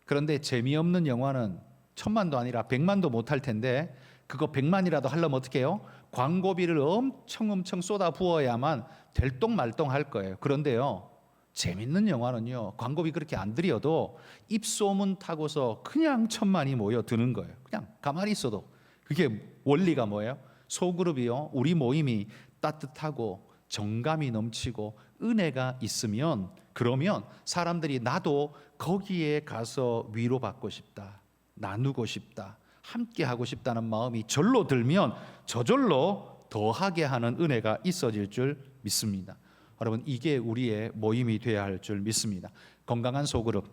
그런데 재미없는 영화는 1000만도 아니라 100만도 못할 텐데 그거 100만이라도 하려면 어떻게 해요? 광고비를 엄청 쏟아 부어야만 될똥말똥할 거예요. 그런데요, 재밌는 영화는요, 광고비 그렇게 안 들여도 입소문 타고서 그냥 1000만이 모여 드는 거예요. 그냥 가만히 있어도. 그게 원리가 뭐예요? 소그룹이요, 우리 모임이 따뜻하고 정감이 넘치고 은혜가 있으면, 그러면 사람들이 나도 거기에 가서 위로받고 싶다, 나누고 싶다, 함께 하고 싶다는 마음이 절로 들면 저절로 더하게 하는 은혜가 있어질 줄 믿습니다. 여러분, 이게 우리의 모임이 되어야 할 줄 믿습니다. 건강한 소그룹,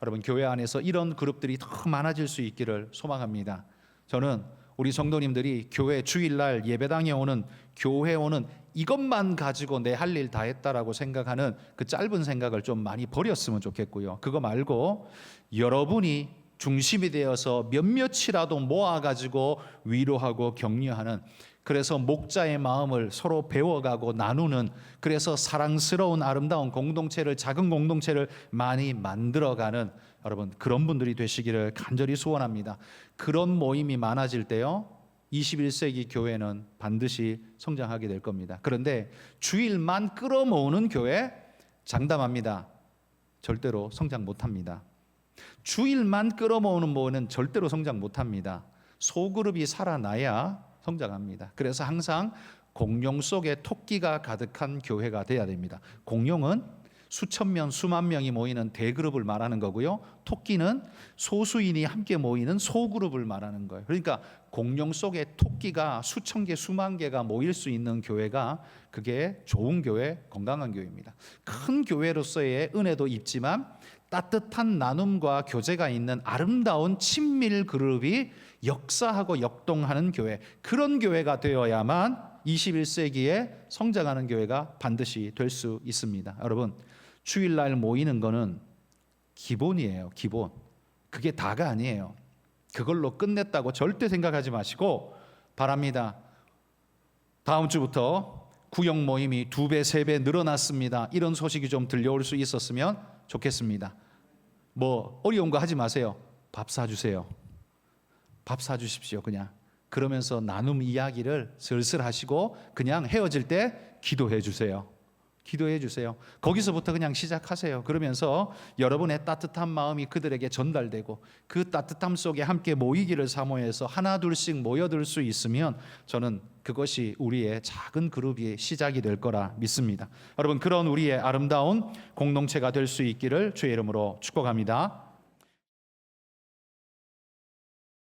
여러분 교회 안에서 이런 그룹들이 더 많아질 수 있기를 소망합니다. 저는 우리 성도님들이 교회 주일날 예배당에 오는, 교회 오는 이것만 가지고 내 할 일 다 했다라고 생각하는 그 짧은 생각을 좀 많이 버렸으면 좋겠고요. 그거 말고 여러분이 중심이 되어서 몇몇이라도 모아가지고 위로하고 격려하는, 그래서 목자의 마음을 서로 배워가고 나누는, 그래서 사랑스러운 아름다운 공동체를, 작은 공동체를 많이 만들어가는 여러분, 그런 분들이 되시기를 간절히 소원합니다. 그런 모임이 많아질 때요, 21세기 교회는 반드시 성장하게 될 겁니다. 그런데 주일만 끌어모으는 교회, 장담합니다, 절대로 성장 못합니다. 주일만 끌어모으는 모임은 절대로 성장 못합니다. 소그룹이 살아나야 성장합니다. 그래서 항상 공룡 속에 토끼가 가득한 교회가 돼야 됩니다. 공룡은 수천 명, 수만 명이 모이는 대그룹을 말하는 거고요, 토끼는 소수인이 함께 모이는 소그룹을 말하는 거예요. 그러니까 공룡 속에 토끼가 수천 개, 수만 개가 모일 수 있는 교회가, 그게 좋은 교회, 건강한 교회입니다. 큰 교회로서의 은혜도 있지만 따뜻한 나눔과 교제가 있는 아름다운 친밀 그룹이 역사하고 역동하는 교회, 그런 교회가 되어야만 21세기에 성장하는 교회가 반드시 될 수 있습니다. 여러분, 주일날 모이는 거는 기본이에요. 기본. 그게 다가 아니에요. 그걸로 끝냈다고 절대 생각하지 마시고 바랍니다. 다음 주부터 구역 모임이 2배, 3배 늘어났습니다. 이런 소식이 좀 들려올 수 있었으면 좋겠습니다. 뭐 어려운 거 하지 마세요. 밥 사주세요. 밥 사주십시오. 그냥 그러면서 나눔 이야기를 슬슬 하시고, 그냥 헤어질 때 기도해 주세요. 기도해 주세요. 거기서부터 그냥 시작하세요. 그러면서 여러분의 따뜻한 마음이 그들에게 전달되고, 그 따뜻함 속에 함께 모이기를 사모해서 하나 둘씩 모여들 수 있으면 저는 그것이 우리의 작은 그룹이 시작이 될 거라 믿습니다. 여러분, 그런 우리의 아름다운 공동체가 될 수 있기를 주의 이름으로 축복합니다.